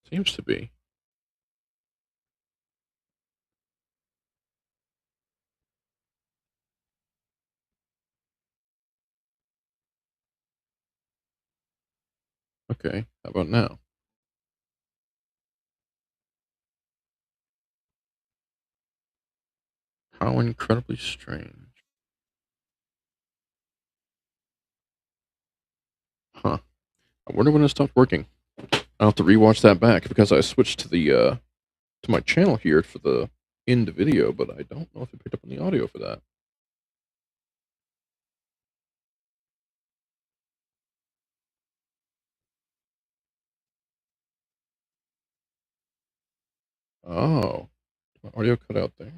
Seems to be. Okay, how about now? How incredibly strange. Huh. I wonder when it stopped working. I'll have to rewatch that back because I switched to my channel here for the end video, but I don't know if it picked up on the audio for that. Oh, my audio cut out there.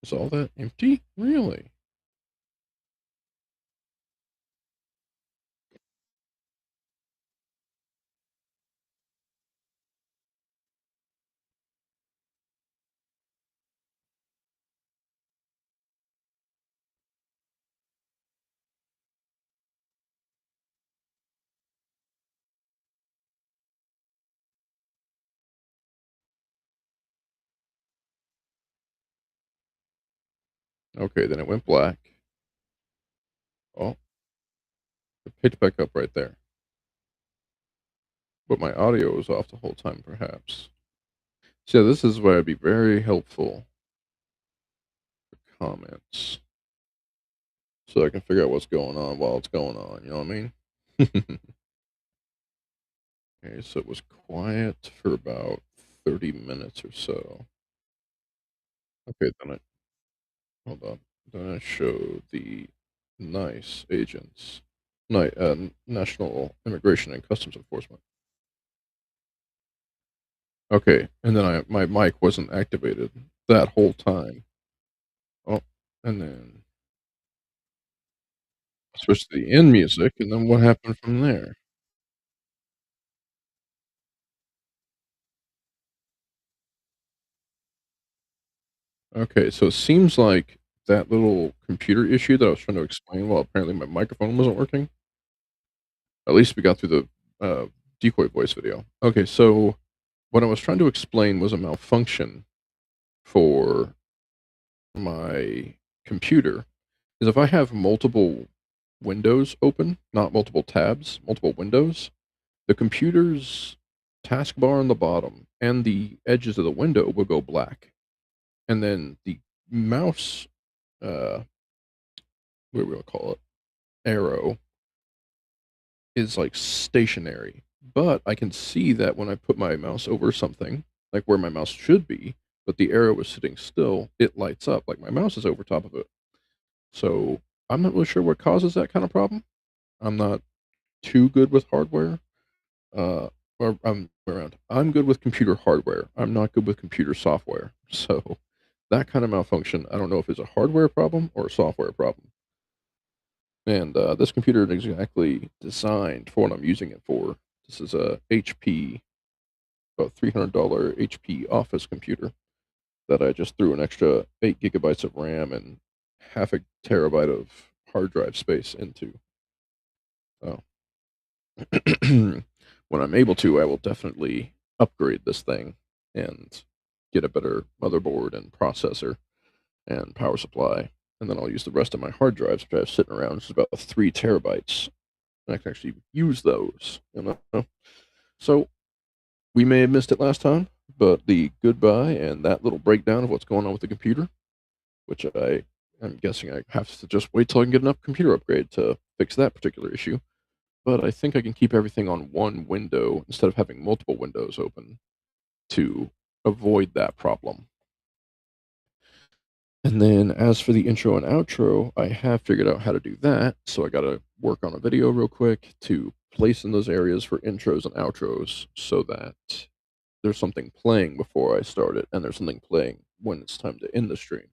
Is all that empty? Really? Okay, then it went black. Oh, it picked back up right there. But my audio was off the whole time, perhaps. So this is where I'd be very helpful for comments, so I can figure out what's going on while it's going on. You know what I mean? Okay, so it was quiet for about 30 minutes or so. Okay, then I hold on. Then I show the NICE agents, National Immigration and Customs Enforcement. Okay, and then my mic wasn't activated that whole time. Oh, and then I switched to the end music, and then what happened from there? Okay, so it seems like that little computer issue that I was trying to explain while apparently my microphone wasn't working. At least we got through the decoy voice video. Okay, so what I was trying to explain was a malfunction for my computer. Is if I have multiple windows open, not multiple tabs, multiple windows, the computer's taskbar on the bottom and the edges of the window will go black. And then the mouse, uh, what do we call it? Arrow is like stationary. But I can see that when I put my mouse over something, like where my mouse should be, but the arrow is sitting still, it lights up like my mouse is over top of it. So I'm not really sure what causes that kind of problem. I'm not too good with hardware. Uh, or I'm around. I'm good with computer hardware. I'm not good with computer software. So that kind of malfunction, I don't know if it's a hardware problem or a software problem. And this computer is exactly designed for what I'm using it for. This is a HP, about $300 HP Office computer that I just threw an extra 8 gigabytes of RAM and half a terabyte of hard drive space into. So when I'm able to, I will definitely upgrade this thing and get a better motherboard and processor and power supply. And then I'll use the rest of my hard drives, which I have sitting around, which is about 3 terabytes. And I can actually use those. So we may have missed it last time, but the goodbye and that little breakdown of what's going on with the computer, which I'm guessing I have to just wait till I can get enough computer upgrade to fix that particular issue. But I think I can keep everything on one window instead of having multiple windows open to avoid that problem. And then as for the intro and outro, I have figured out how to do that. So I got to work on a video real quick to place in those areas for intros and outros so that there's something playing before I start it and there's something playing when it's time to end the stream.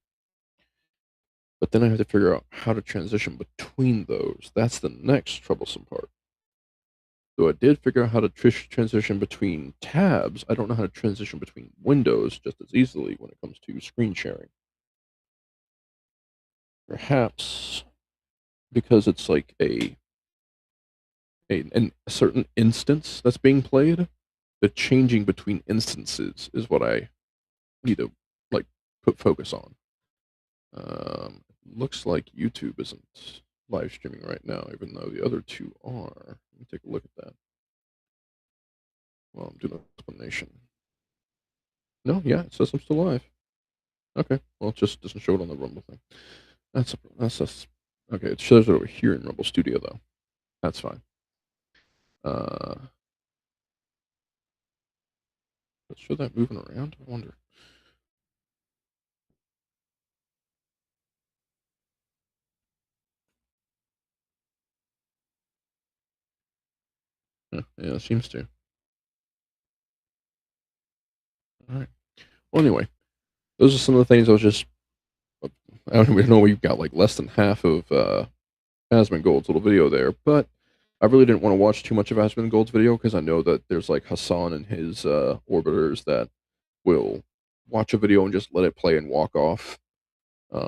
But then I have to figure out how to transition between those. That's the next troublesome part. So I did figure out how to transition between tabs. I don't know how to transition between windows just as easily when it comes to screen sharing. Perhaps because it's like a certain instance that's being played. The changing between instances is what I need to like put focus on. Looks like YouTube isn't live streaming right now, even though the other two are. Let me take a look at that. Well, I'm doing an explanation. No, yeah, it says I'm still live. Okay, well, it just doesn't show it on the Rumble thing. That's okay. It shows it over here in Rumble Studio though. That's fine. Uh, let's show that moving around. I wonder. Yeah, it seems to. All right. Well, anyway, those are some of the things I was just. I don't even know we've got like less than half of Asmongold's little video there, but I really didn't want to watch too much of Asmongold's video because I know that there's like Hassan and his orbiters that will watch a video and just let it play and walk off.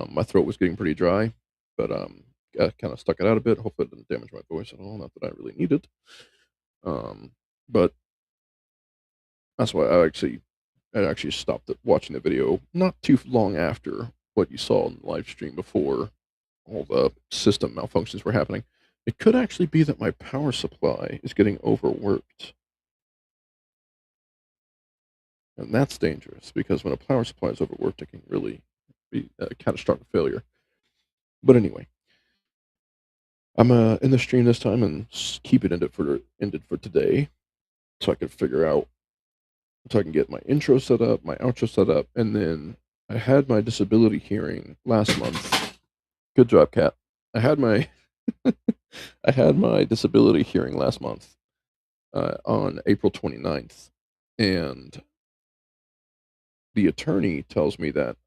My throat was getting pretty dry, but I kind of stuck it out a bit. Hopefully, it didn't damage my voice at all. Not that I really needed. Um, but that's why I actually stopped watching the video not too long after what you saw in the live stream before all the system malfunctions were happening. It could actually be that my power supply is getting overworked. And that's dangerous because when a power supply is overworked, it can really be a catastrophic failure. But anyway, I'm in the stream this time and keep it ended for today, so I can figure out so I can get my intro set up, my outro set up, and then I had my disability hearing last month. Good job, Kat. I had my I had my disability hearing last month on April 29th, and the attorney tells me that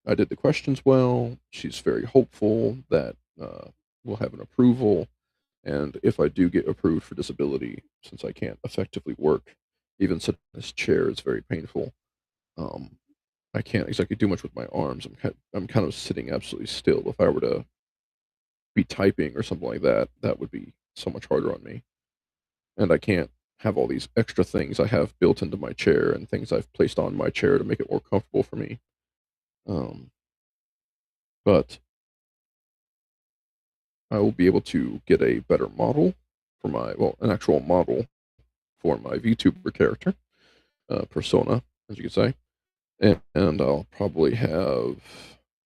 I did the questions well. She's very hopeful that we'll have an approval. And if I do get approved for disability, since I can't effectively work, even sitting in this chair is very painful. Um, I can't exactly do much with my arms. I'm kind of sitting absolutely still. If I were to be typing or something like that, that would be so much harder on me. And I can't have all these extra things I have built into my chair and things I've placed on my chair to make it more comfortable for me. Um, but I will be able to get a better model for an actual model for my VTuber character, persona, as you could say. And I'll probably have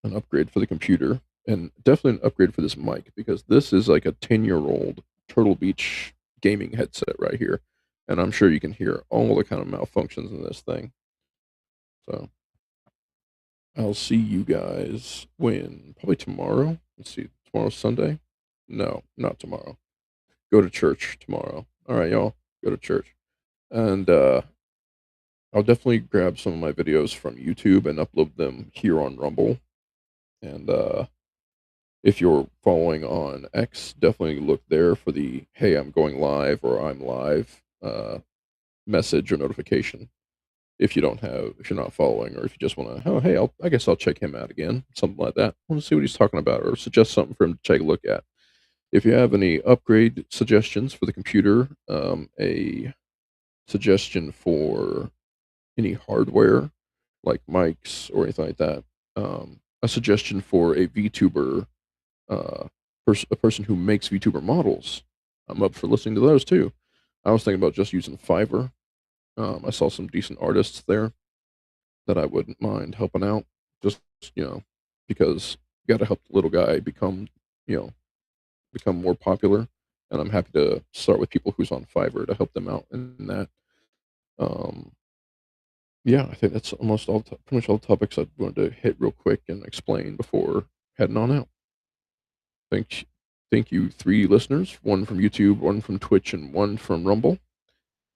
an upgrade for the computer and definitely an upgrade for this mic because this is like a 10-year-old Turtle Beach gaming headset right here. And I'm sure you can hear all the kind of malfunctions in this thing. So I'll see you guys when probably tomorrow. Let's see, tomorrow's Sunday. No, not tomorrow. Go to church tomorrow. All right, y'all, go to church. And I'll definitely grab some of my videos from YouTube and upload them here on Rumble. And if you're following on X, definitely look there for the "Hey, I'm going live" or "I'm live" message or notification. If you're not following, or if you just want to, oh hey, I guess I'll check him out again, something like that. I want to see what he's talking about, or suggest something for him to take a look at. If you have any upgrade suggestions for the computer, a suggestion for any hardware like mics or anything like that, a suggestion for a VTuber, a person who makes VTuber models, I'm up for listening to those too. I was thinking about just using Fiverr. I saw some decent artists there that I wouldn't mind helping out. Just you know, because you got to help the little guy you know, become more popular. And I'm happy to start with people who's on Fiverr to help them out in that. Um, yeah, I think that's almost pretty much all the topics I wanted to hit real quick and explain before heading on out. Thank, thank you, three listeners, one from YouTube, one from Twitch, and one from Rumble.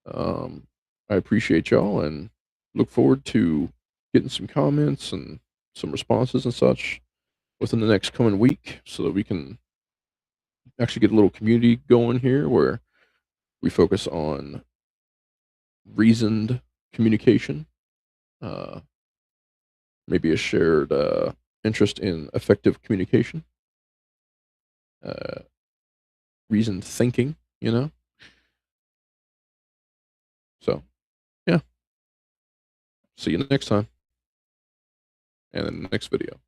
Um, I appreciate y'all and look forward to getting some comments and some responses and such within the next coming week so that we can actually get a little community going here where we focus on reasoned communication, uh, maybe a shared interest in effective communication. reasoned thinking, you know? So, yeah. See you next time and in the next video.